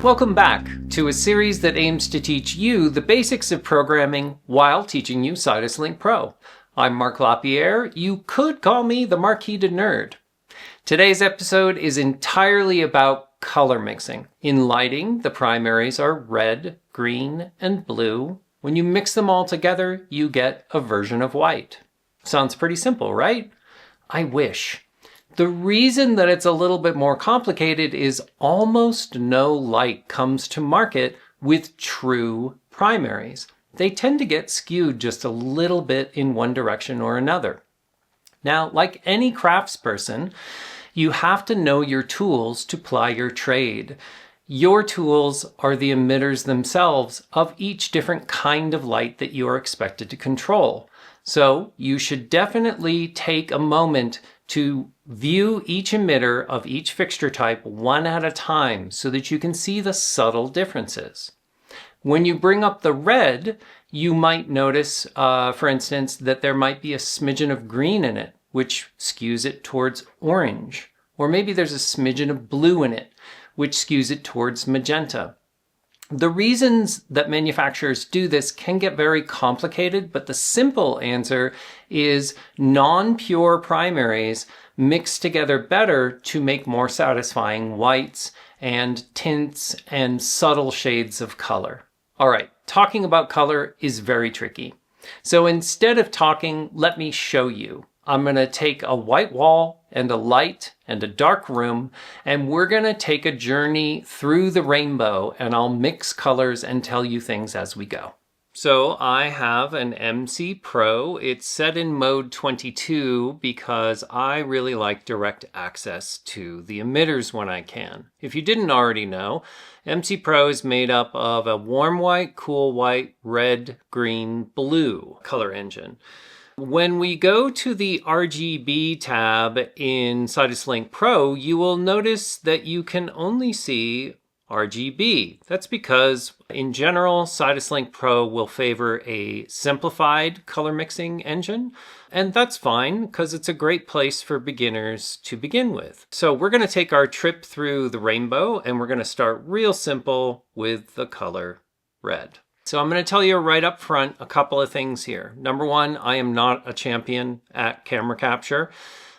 Welcome back to a series that aims to teach you the basics of programming while teaching you Sidus Link Pro. I'm Marc Lapierre. You could call me the Marquis de Nerd. Today's episode is entirely about color mixing. In lighting, the primaries are red, green, and blue. When you mix them all together, you get a version of white. Sounds pretty simple, right? I wish. The reason that it's a little bit more complicated is almost no light comes to market with true primaries. They tend to get skewed just a little bit in one direction or another. Now, like any craftsperson, you have to know your tools to ply your trade. Your tools are the emitters themselves of each different kind of light that you are expected to control. So you should definitely take a moment to view each emitter of each fixture type one at a time so that you can see the subtle differences. When you bring up the red, you might notice, for instance, that there might be a smidgen of green in it, which skews it towards orange. Or maybe there's a smidgen of blue in it, which skews it towards magenta. The reasons that manufacturers do this can get very complicated, but the simple answer is non-pure primaries mix together better to make more satisfying whites and tints and subtle shades of color. All right, talking about color is very tricky. So instead of talking, let me show you. I'm going to take a white wall and a light and a dark room, and we're going to take a journey through the rainbow, and I'll mix colors and tell you things as we go. So I have an MC Pro. It's set in mode 22 because I really like direct access to the emitters when I can. If you didn't already know, MC Pro is made up of a warm white, cool white, red, green, blue color engine. When we go to the RGB tab in Sidus Link Pro, you will notice that you can only see RGB. That's because, in general, Sidus Link Pro will favor a simplified color mixing engine, and that's fine because it's a great place for beginners to begin with. So we're going to take our trip through the rainbow, and we're going to start real simple with the color red. So I'm going to tell you right up front a couple of things here. Number one, I am not a champion at camera capture,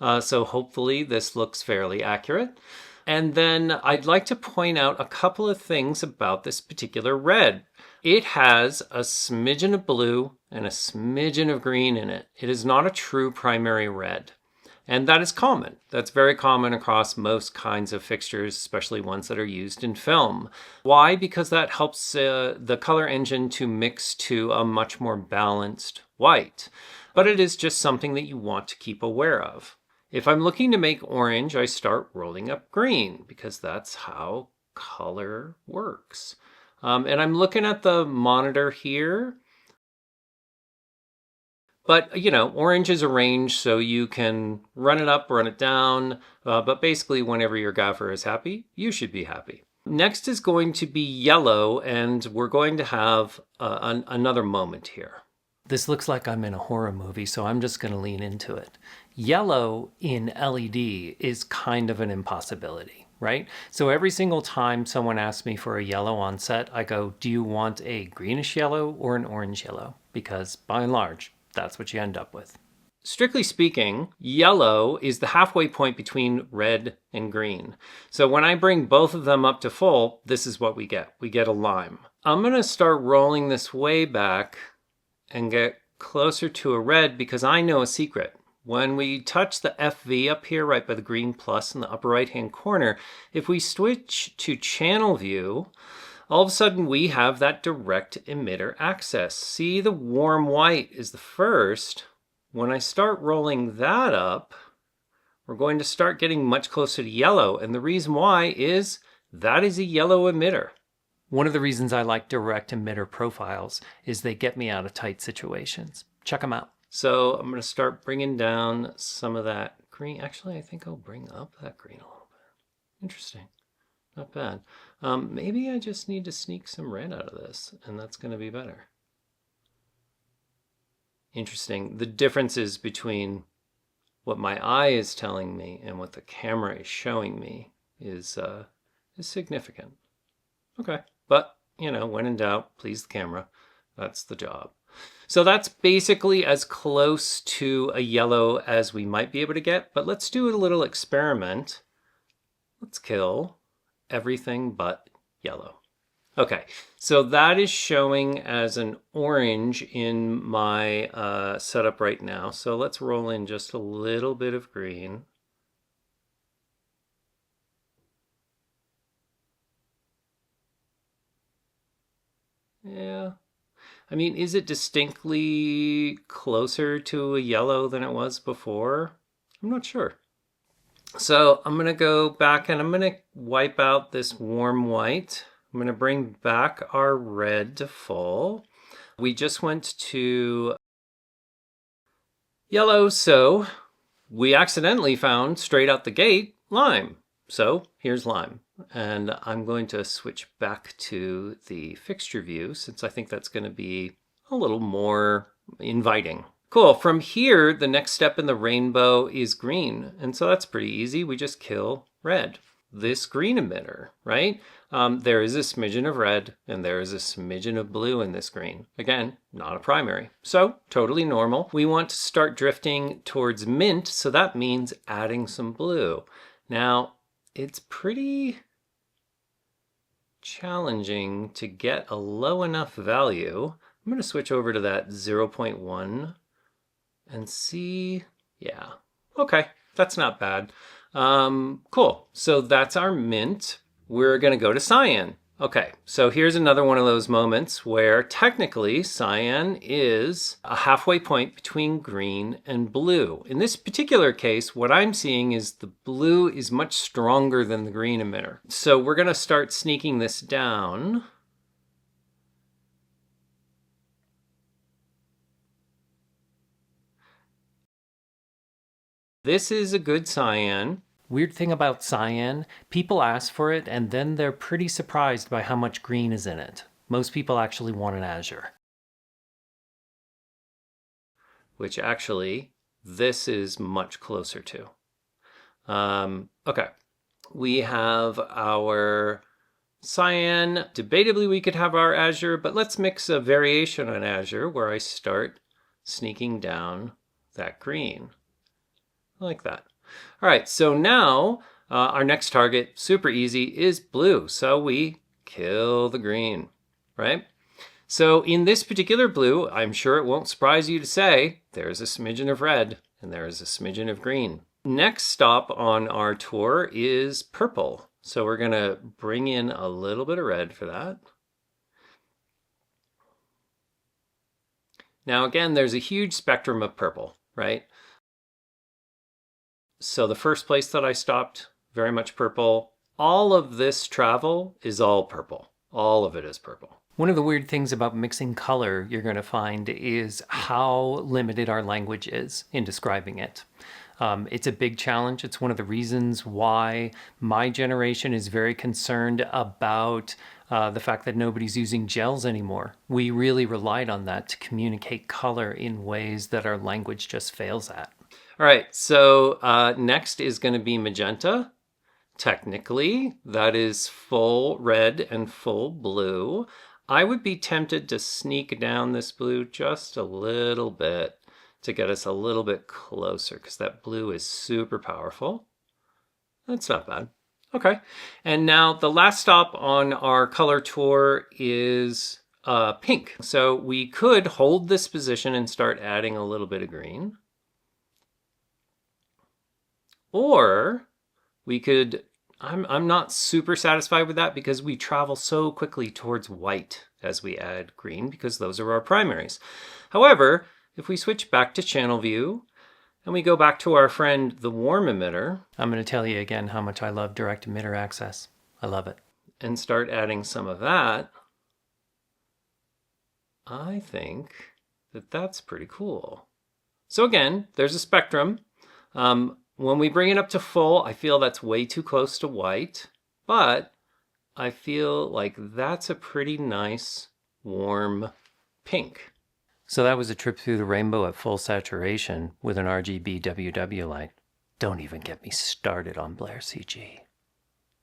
so hopefully this looks fairly accurate. And then I'd like to point out a couple of things about this particular red. It has a smidgen of blue and a smidgen of green in it. It is not a true primary red. And that is common. That's very common across most kinds of fixtures, especially ones that are used in film. Why? Because that helps the color engine to mix to a much more balanced white. But it is just something that you want to keep aware of. If I'm looking to make orange, I start rolling up green because that's how color works. And I'm looking at the monitor here. But, you know, orange is a range, so you can run it up, run it down. But basically, whenever your gaffer is happy, you should be happy. Next is going to be yellow, and we're going to have another moment here. This looks like I'm in a horror movie, so I'm just going to lean into it. Yellow in LED is kind of an impossibility, right? So every single time someone asks me for a yellow on set, I go, do you want a greenish yellow or an orange yellow? Because by and large, that's what you end up with. Strictly speaking, yellow is the halfway point between red and green. So when I bring both of them up to full, this is what we get. We get a lime. I'm going to start rolling this way back and get closer to a red because I know a secret. When we touch the FV up here, right by the green plus in the upper right-hand corner, if we switch to channel view, all of a sudden we have that direct emitter access. See, the warm white is the first. When I start rolling that up, we're going to start getting much closer to yellow. And the reason why is that is a yellow emitter. One of the reasons I like direct emitter profiles is they get me out of tight situations. Check them out. So I'm going to start bringing down some of that green. Actually, I think I'll bring up that green a little bit. Interesting. Not bad. Maybe I just need to sneak some red out of this, and that's going to be better. Interesting. The differences between what my eye is telling me and what the camera is showing me is significant. Okay. But, you know, when in doubt, please the camera. That's the job. So that's basically as close to a yellow as we might be able to get, but let's do a little experiment. Let's kill everything but yellow. Okay, so that is showing as an orange in my setup right now. So let's roll in just a little bit of green. Yeah. I mean, is it distinctly closer to a yellow than it was before? I'm not sure. So I'm going to go back and I'm going to wipe out this warm white. I'm going to bring back our red to full. We just went to yellow, so we accidentally found straight out the gate lime. So here's lime. And I'm going to switch back to the fixture view since I think that's going to be a little more inviting. Cool. From here, the next step in the rainbow is green. And so that's pretty easy. We just kill red. This green emitter, right? There is a smidgen of red and there is a smidgen of blue in this green. Again, not a primary. So totally normal. We want to start drifting towards mint. So that means adding some blue. Now, it's pretty challenging to get a low enough value. I'm going to switch over to that 0.1 and see. Yeah, okay, that's not bad. Cool, so that's our mint. We're going to go to cyan. Okay, so here's another one of those moments where technically cyan is a halfway point between green and blue. In this particular case, what I'm seeing is the blue is much stronger than the green emitter. So we're going to start sneaking this down. This is a good cyan. Weird thing about cyan, people ask for it and then they're pretty surprised by how much green is in it. Most people actually want an Azure. Which actually, this is much closer to. Okay, we have our cyan. Debatably, we could have our Azure, but let's mix a variation on Azure where I start sneaking down that green. Like that. All right, so now our next target, super easy, is blue. So we kill the green, right? So in this particular blue, I'm sure it won't surprise you to say, there's a smidgen of red and there is a smidgen of green. Next stop on our tour is purple. So we're going to bring in a little bit of red for that. Now again, there's a huge spectrum of purple, right? So the first place that I stopped, very much purple. All of this travel is all purple. All of it is purple. One of the weird things about mixing color you're going to find is how limited our language is in describing it. It's a big challenge. It's one of the reasons why my generation is very concerned about the fact that nobody's using gels anymore. We really relied on that to communicate color in ways that our language just fails at. All right, so next is going to be magenta. Technically, that is full red and full blue. I would be tempted to sneak down this blue just a little bit to get us a little bit closer because that blue is super powerful. That's not bad. Okay, and now the last stop on our color tour is pink. So we could hold this position and start adding a little bit of green. Or we could, I'm not super satisfied with that because we travel so quickly towards white as we add green because those are our primaries. However, if we switch back to channel view and we go back to our friend, the warm emitter. I'm going to tell you again how much I love direct emitter access. I love it. And start adding some of that. I think that that's pretty cool. So again, there's a spectrum. When we bring it up to full, I feel that's way too close to white, but I feel like that's a pretty nice, warm pink. So that was a trip through the rainbow at full saturation with an RGB WW light. Don't even get me started on Blair CG.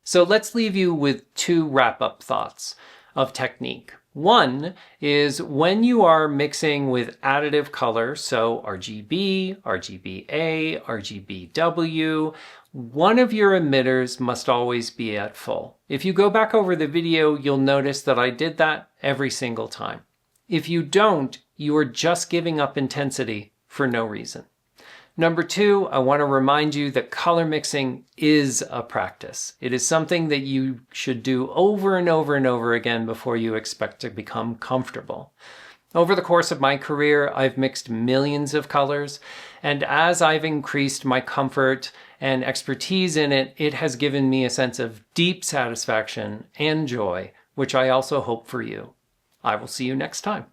So let's leave you with two wrap-up thoughts of technique. One is when you are mixing with additive color, so RGB, RGBA, RGBW, one of your emitters must always be at full. If you go back over the video, you'll notice that I did that every single time. If you don't, you are just giving up intensity for no reason. Number two, I want to remind you that color mixing is a practice. It is something that you should do over and over and over again before you expect to become comfortable. Over the course of my career, I've mixed millions of colors, and as I've increased my comfort and expertise in it, it has given me a sense of deep satisfaction and joy, which I also hope for you. I will see you next time.